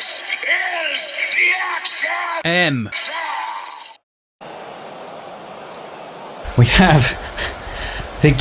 This is the XFML. We have the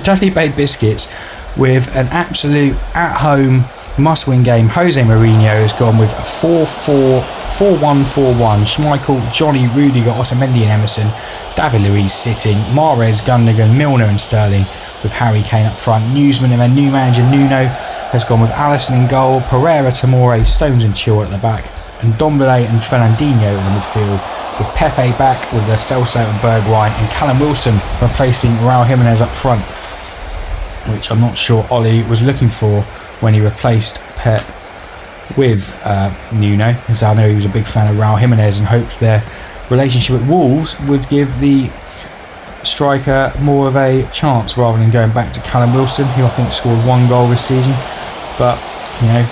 Dudley Bay Biscuits with an absolute at-home must-win game. Jose Mourinho has gone with a 4-4, 4-1-4-1. Schmeichel, Johnny, Rudiger, Otamendi and Emerson. David Luiz sitting. Mahrez, Gundogan, Milner and Sterling with Harry Kane up front. Newsman and their new manager Nuno has gone with Alisson in goal. Pereira, Tomori, Stones and Chilwell at the back. And Ndombele and Fernandinho in the midfield, with Pepe back with Lo Celso and Bergwijn, and Callum Wilson replacing Raul Jimenez up front, which I'm not sure Ollie was looking for when he replaced Pep with Nuno, as I know he was a big fan of Raul Jimenez and hoped their relationship at Wolves would give the striker more of a chance rather than going back to Callum Wilson, who I think scored 1 goal this season. But you know,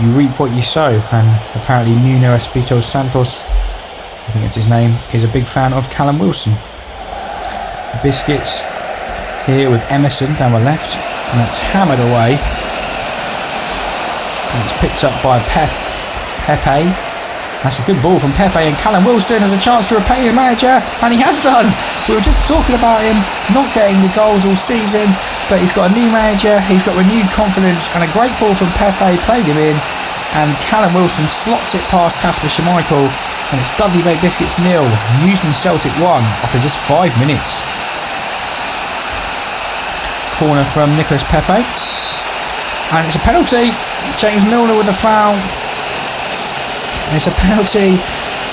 you reap what you sow, and apparently Nuno Espirito Santos, I think it's his name, is a big fan of Callum Wilson. The Biscuits here with Emerson down the left, and that's hammered away, and it's picked up by Pepe. That's a good ball from Pepe, and Callum Wilson has a chance to repay his manager, and he has done. We were just talking about him not getting the goals all season, but he's got a new manager, he's got renewed confidence, and a great ball from Pepe played him in, and Callum Wilson slots it past Kasper Schmeichel, and it's Dudley Bay Biscuits 0, Newsman Celtic 1 after just 5 minutes. Corner from Nicolas Pepe, and it's a penalty. James Milner with the foul. And it's a penalty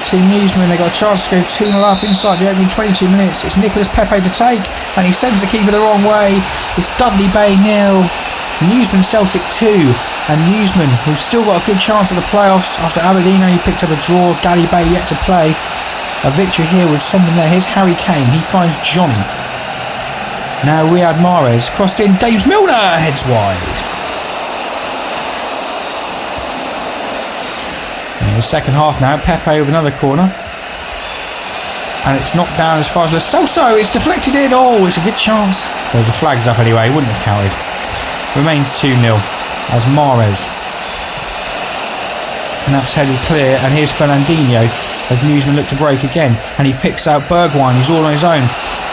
to Newsman. They got a chance to go 2-0 up inside the opening 22 minutes. It's Nicolas Pepe to take, and he sends the keeper the wrong way. It's Dudley Bay 0, Newsman Celtic 2, and Newsman, who've still got a good chance of the playoffs after Aberdeen only picked up a draw. Galley Bay yet to play. A victory here would send them there. Here's Harry Kane. He finds Johnny. Now Riyad Mahrez crossed in. James Milner heads wide. In the second half now, Pepe with another corner, and it's knocked down as far as Lo Celso. It's deflected in. Oh, it's a good chance. Well, the flag's up anyway, wouldn't have counted. Remains 2-0 as Mahrez, and that's headed clear, and here's Fernandinho as Newsman look to break again, and he picks out Bergwijn. He's all on his own,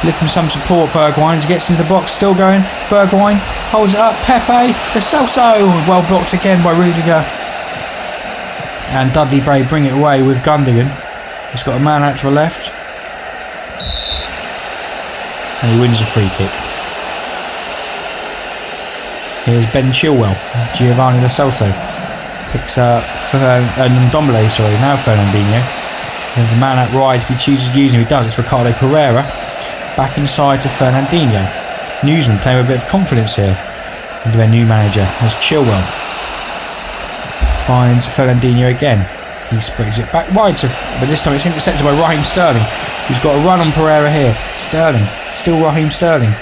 looking for some support. Bergwijn, he gets into the box, still going. Bergwijn holds it up. Pepe, Lo Celso, well blocked again by Rudiger. And Dudley Bay bring it away with Gundogan. He's got a man out to the left, and he wins a free kick. Here's Ben Chilwell. Giovanni Lo Celso picks up Ndombele, now Fernandinho. There's a man out wide if he chooses to use him. He does. It's Ricardo Pereira. Back inside to Fernandinho. Newsman playing with a bit of confidence here under their new manager. There's Chilwell. Finds Fernandinho again. He spreads it back wide, but this time it's intercepted by Raheem Sterling, who's got a run on Pereira here. Sterling, still Raheem Sterling,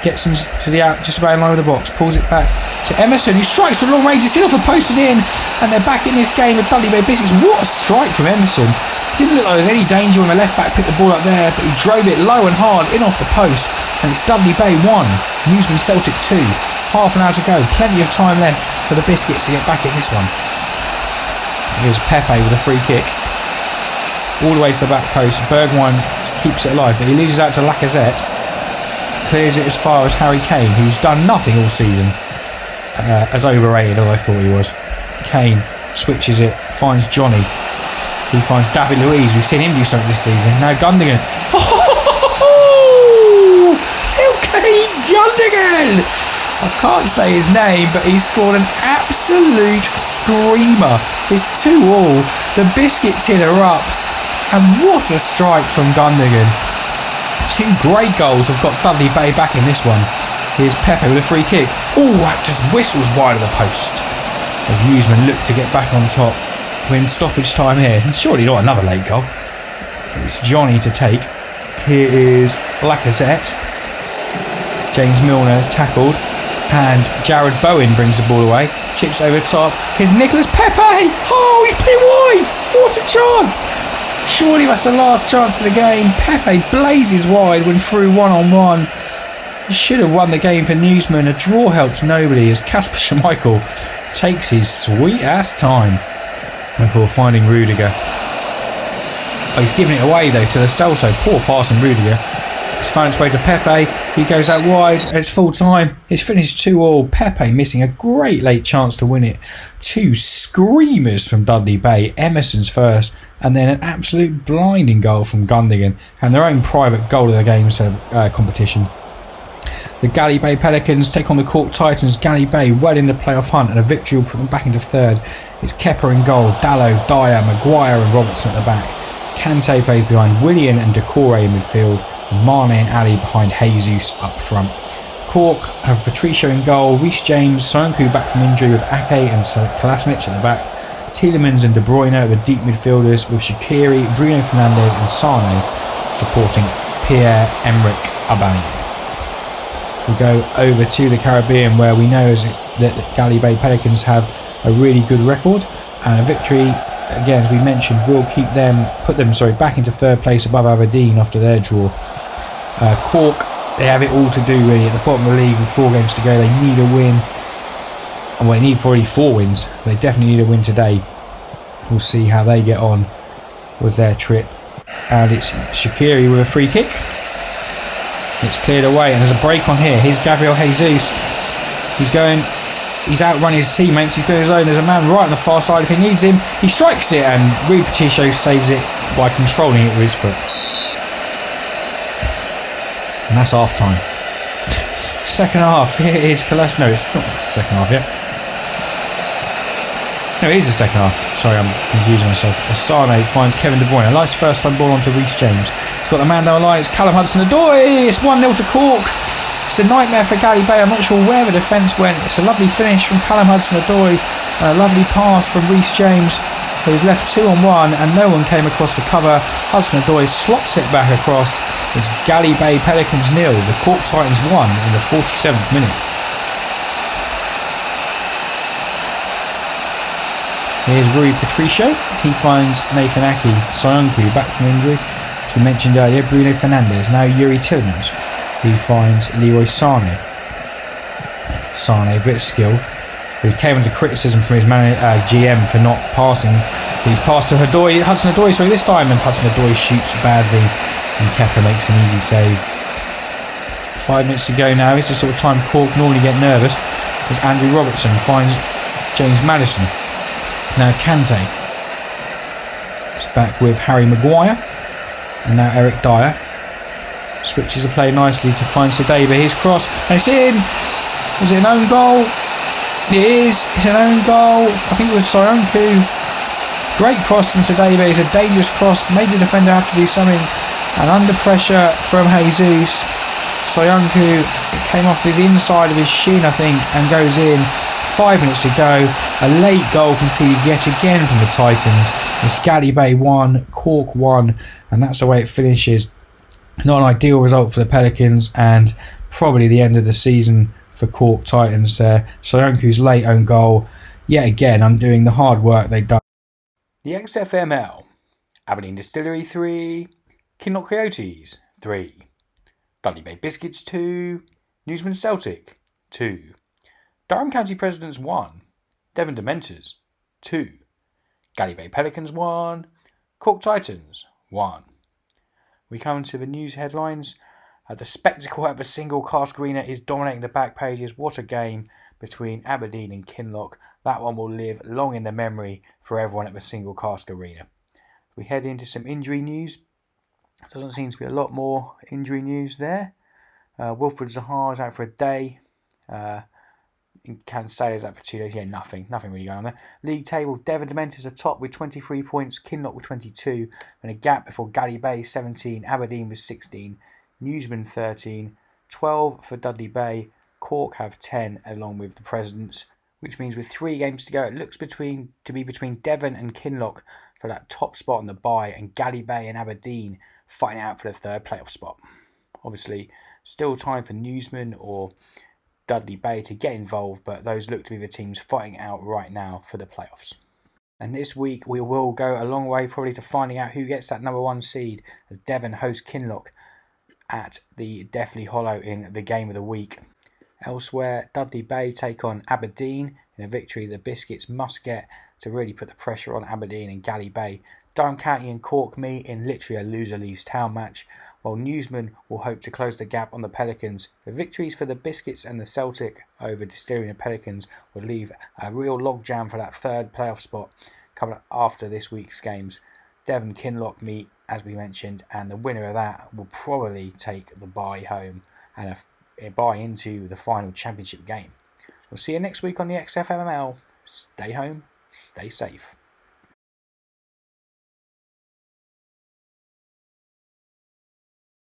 gets into the out, just about in line with the box, pulls it back to Emerson, who strikes from long range. It's in off the post and in, and they're back in this game with Dudley Bay Biscuits. What a strike from Emerson! Didn't look like there was any danger when the left back picked the ball up there, but he drove it low and hard in off the post, and it's Dudley Bay 1, Newsman Celtic 2. Half an hour to go, plenty of time left for the Biscuits to get back at this one. Here's Pepe with a free kick, all the way to the back post. Bergwijn keeps it alive, but he loses out to Lacazette. Clears it as far as Harry Kane, who's done nothing all season. As overrated as I thought he was. Kane switches it, finds Johnny. He finds David Luiz. We've seen him do something this season. Now Gundogan. Oh! Ilkay Gundogan! I can't say his name, but he's scored an absolute screamer. It's 2-2. The Biscuit tin erupts, and what a strike from Gundogan. 2 great goals have got Dudley Bay back in this one. Here's Pepe with a free kick. Oh, that just whistles wide of the post as Newsman look to get back on top. We're in stoppage time here. Surely not another late goal. It's Johnny to take. Here is Lacazette. James Milner is tackled, and Jared Bowen brings the ball away. Chips over top. Here's Nicolas Pepe. Oh, he's put it wide. What a chance. Surely that's the last chance of the game. Pepe blazes wide when through one-on-one. He should have won the game for Newsman. A draw helps nobody as Kasper Schmeichel takes his sweet ass time before finding Rudiger. Oh, he's giving it away though to the Celso. Poor pass from Rudiger. It's found its way to Pepe. He goes out wide. It's full time. It's finished 2-2. Pepe missing a great late chance to win it. 2 screamers from Dudley Bay. Emerson's first, and then an absolute blinding goal from Gundogan, and their own private goal of the game competition. The Galley Bay Pelicans take on the Cork Titans. Galley Bay well in the playoff hunt, and a victory will put them back into third. It's Kepa in goal. Dallo, Dyer, Maguire and Robertson at the back. Kante plays behind Willian and Decore in midfield. Mane and Ali behind Jesus up front. Cork have Patricio in goal, Reece James, Soyuncu back from injury with Ake and Kolasinac at the back. Tielemans and De Bruyne are the deep midfielders with Shaqiri, Bruno Fernandes and Sane supporting Pierre-Emerick Aubameyang. We go over to the Caribbean, where we know that Galley Bay Pelicans have a really good record, and a victory, again as we mentioned, will put them back into third place above Aberdeen after their draw. Cork, they have it all to do really at the bottom of the league with 4 games to go. They need a win, and they need probably 4 wins. They definitely need a win today. We'll see how they get on with their trip. And it's Shaqiri with a free kick. It's cleared away, and there's a break on here. Here's Gabriel Jesus. He's outrun his teammates. He's going his own. There's a man right on the far side. If he needs him, he strikes it, and Rui Patricio saves it by controlling it with his foot. And that's half time. Second half. Here is Kolasinac. No, it's not second half yet. No, it is the second half. Sorry, I'm confusing myself. Sane finds Kevin De Bruyne. A nice first time ball onto Reece James. He's got the man down the line. It's Callum Hudson-Odoi. It's 1-0 to Cork. It's a nightmare for Galley Bay. I'm not sure where the defence went. It's a lovely finish from Callum Hudson-Odoi. A lovely pass from Reece James, who was left 2-on-1, and no one came across to cover. Hudson-Odoi slots it back across. It's Galley Bay Pelicans 0. The Cork Titans 1 in the 47th minute. Here's Rui Patricio. He finds Nathan Ake. Soyuncu back from injury, as we mentioned earlier. Bruno Fernandes. Now Yuri Tielemans. He finds Leroy Sane. Sane, a bit of skill. He came under criticism from his GM for not passing. He's passed to Hudson-Odoi this time, and Hudson-Odoi shoots badly, and Kepa makes an easy save. 5 minutes to go now. It's the sort of time Cork normally get nervous, as Andrew Robertson finds James Maddison. Now Kante. It's back with Harry Maguire, and now Eric Dyer. Switches the play nicely to find Sadeba. His cross, and it's in. Was it an own goal? It is. It's an own goal. I think it was Soyuncu. Great cross from Sadeba. It's a dangerous cross. Made the defender have to do something. And under pressure from Jesus, Soyuncu, it came off his inside of his shin, I think, and goes in. 5 minutes to go. A late goal conceded yet again from the Titans. It's Galley Bay 1, Cork 1, and that's the way it finishes. Not an ideal result for the Pelicans, and probably the end of the season for Cork Titans there. Soyuncu's late own goal, yet again undoing the hard work they've done. The XFML. Aberdeen Distillery 3, Kinloch Coyotes 3, Dudley Bay Biscuits 2, Newsman Celtic 2, Durham County Presidents 1, Devon Dementors 2, Galley Bay Pelicans 1, Cork Titans 1. We come to the news headlines. The spectacle at the single cask arena is dominating the back pages. What a game between Aberdeen and Kinloch. That one will live long in the memory for everyone at the single cask arena. We head into some injury news. Doesn't seem to be a lot more injury news there. Wilfred Zaha is out for a day. Cancelo is out for 2 days. Yeah, nothing really going on there. League table, Devon Dementors are top with 23 points, Kinloch with 22, and a gap before Galley Bay 17, Aberdeen with 16, Newsman 13, 12 for Dudley Bay, Cork have 10 along with the Presidents, which means with 3 games to go it looks to be between Devon and Kinloch for that top spot on the bye, and Galley Bay and Aberdeen fighting out for the third playoff spot. Obviously, still time for Newsman or Dudley Bay to get involved, but those look to be the teams fighting out right now for the playoffs. And this week we will go a long way probably to finding out who gets that number 1 seed, as Devon host Kinloch at the Deathly Hollow in the game of the week. Elsewhere, Dudley Bay take on Aberdeen in a victory the Biscuits must get to really put the pressure on Aberdeen and Galley Bay. Durham County and Cork meet in literally a loser leaves town match, while Newsman will hope to close the gap on the Pelicans. The victories for the Biscuits and the Celtic over Distillery and Pelicans would leave a real logjam for that third playoff spot coming up after this week's games. Devon Kinloch meet, as we mentioned, and the winner of that will probably take the bye home and a bye into the final championship game. We'll see you next week on the XFML. Stay home, stay safe.